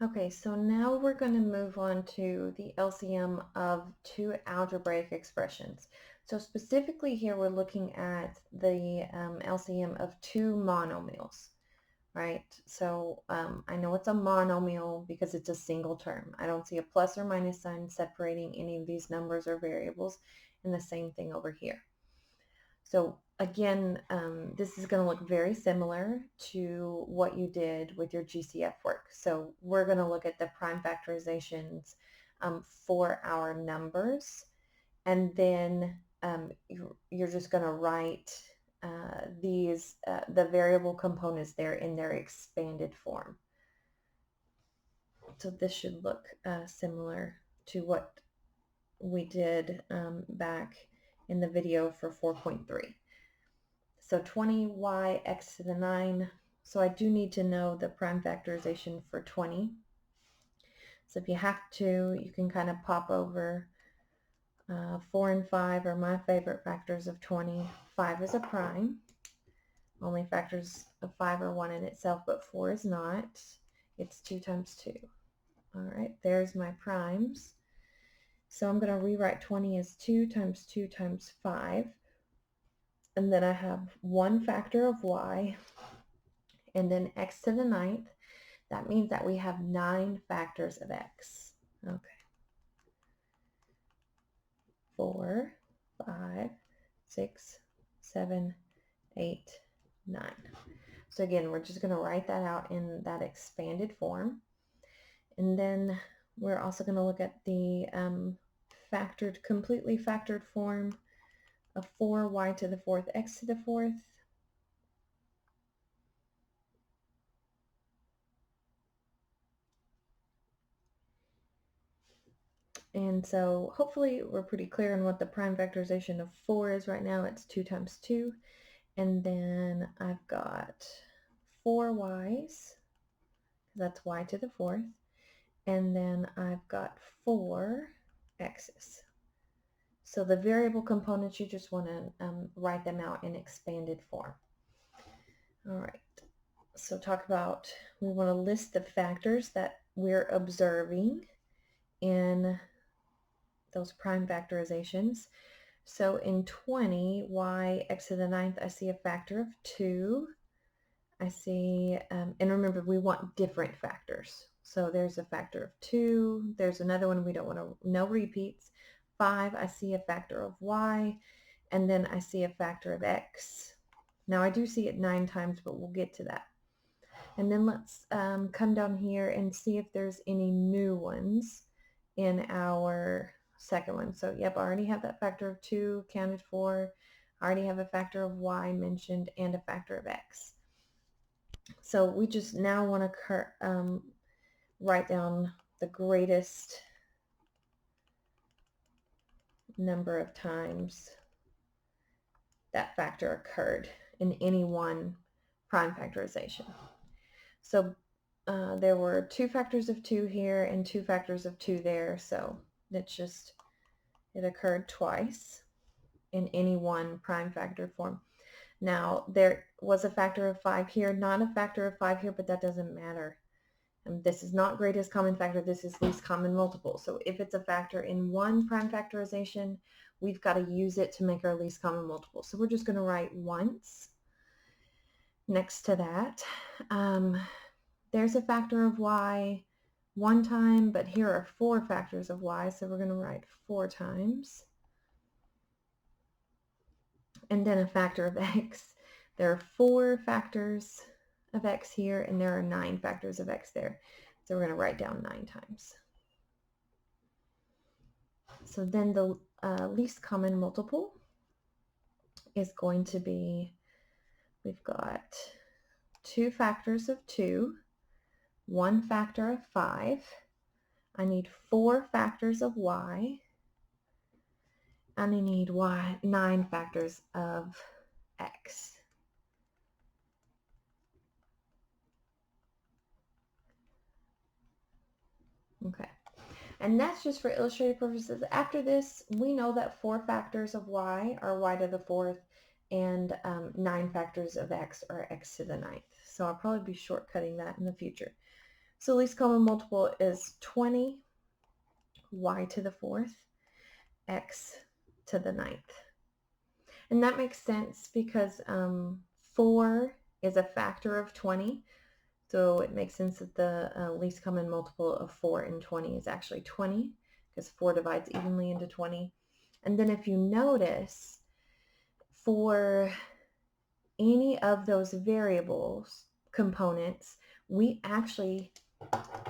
Okay, so now we're going to move on to the LCM of two algebraic expressions. So specifically here we're looking at the LCM of two monomials, right? So I know it's a monomial because it's a single term. I don't see a plus or minus sign separating any of these numbers or variables, and the same thing over here. So again, this is going to look very similar to what you did with your GCF work. So we're going to look at the prime factorizations for our numbers, and then you're just going to write the variable components there in their expanded form. So this should look similar to what we did back in the video for 4.3. So 20y x to the 9. So I do need to know the prime factorization for 20. So if you have to, you can kind of pop over 4 and 5 are my favorite factors of 20. 5 is a prime. Only factors of 5 are 1 in itself, but 4 is not. It's 2 times 2. All right, there's my primes. So I'm going to rewrite 20 as 2 times 2 times 5. And then I have one factor of y, and then x to the 9th. That means that we have 9 factors of x. Okay. 4, 5, 6, 7, 8, 9. So again, we're just going to write that out in that expanded form. And then we're also going to look at the completely factored form of 4y to the 4th x to the 4th. And so hopefully we're pretty clear on what the prime factorization of 4 is right now. It's 2 times 2. And then I've got 4 y's, that's y to the 4th. And then I've got 4 x's. So the variable components, you just want to write them out in expanded form. All right, so we want to list the factors that we're observing in those prime factorizations. So in 20, y x to the 9th, I see a factor of 2. I see, and remember, we want different factors. So there's a factor of 2. There's another one we don't want to, no repeats. 5, I see a factor of y. And then I see a factor of x. Now I do see it 9 times, but we'll get to that. And then let's come down here and see if there's any new ones in our second one. So yep, I already have that factor of 2 counted for. I already have a factor of y mentioned and a factor of x. So we just now want to write down the greatest number of times that factor occurred in any one prime factorization. So there were 2 factors of 2 here and 2 factors of 2 there, so it occurred twice in any one prime factor form. Now there was a factor of 5 here, not a factor of 5 here, but that doesn't matter. This is not greatest common factor, this is least common multiple. So if it's a factor in one prime factorization, we've got to use it to make our least common multiple. So we're just going to write once next to that. There's a factor of y one time, but here are 4 factors of y, so we're going to write 4 times. And then a factor of x. There are 4 factors of x here, and there are 9 factors of x there. So we're going to write down 9 times. So then the least common multiple is going to be, we've got 2 factors of 2, 1 factor of 5. I need 4 factors of y, and I need 9 factors of x. Okay, and that's just for illustrative purposes. After this, we know that 4 factors of y are y to the 4th, and 9 factors of x are x to the 9th. So I'll probably be shortcutting that in the future. So least common multiple is 20, y to the 4th, x to the 9th. And that makes sense because 4 is a factor of 20. So it makes sense that the least common multiple of 4 and 20 is actually 20 because 4 divides evenly into 20. And then if you notice, for any of those variables components, we actually,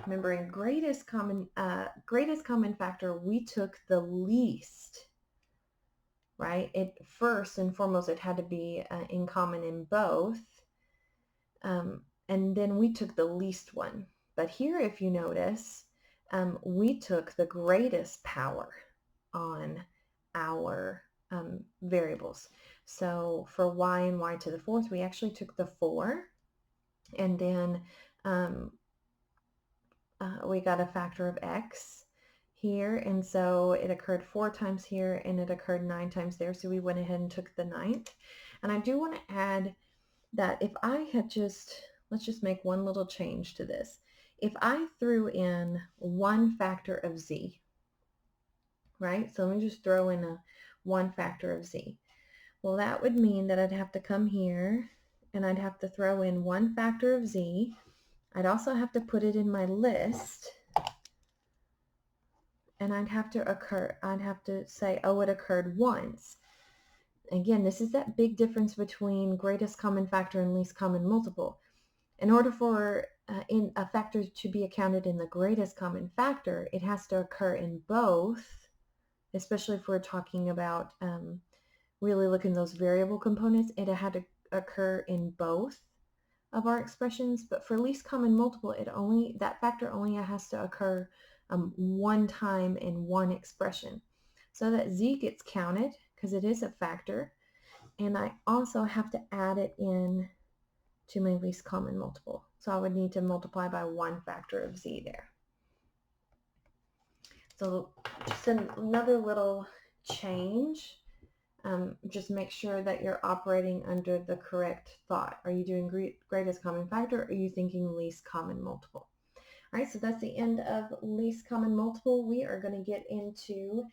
remembering greatest common factor, we took the least, right? It first and foremost, it had to be in common in both. And then we took the least one. But here, if you notice, we took the greatest power on our variables. So for y and y to the 4th, we actually took the 4, and then we got a factor of x here, and so it occurred 4 times here, and it occurred 9 times there, so we went ahead and took the 9th. And I do want to add that if I had let's just make one little change to this. If I threw in one factor of z, right? So let me just throw in a one factor of z. Well, that would mean that I'd have to come here and I'd have to throw in one factor of z. I'd also have to put it in my list, and I'd have to say, oh, it occurred once. Again, this is that big difference between greatest common factor and least common multiple. In order for in a factor to be accounted in the greatest common factor, it has to occur in both, especially if we're talking about really looking at those variable components. It had to occur in both of our expressions. But for least common multiple, that factor only has to occur one time in one expression. So that z gets counted because it is a factor, and I also have to add it in to my least common multiple. So I would need to multiply by one factor of z there. So just another little change. Just make sure that you're operating under the correct thought. Are you doing greatest common factor, or are you thinking least common multiple? All right, so that's the end of least common multiple. We are going to get into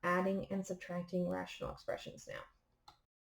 adding and subtracting rational expressions now.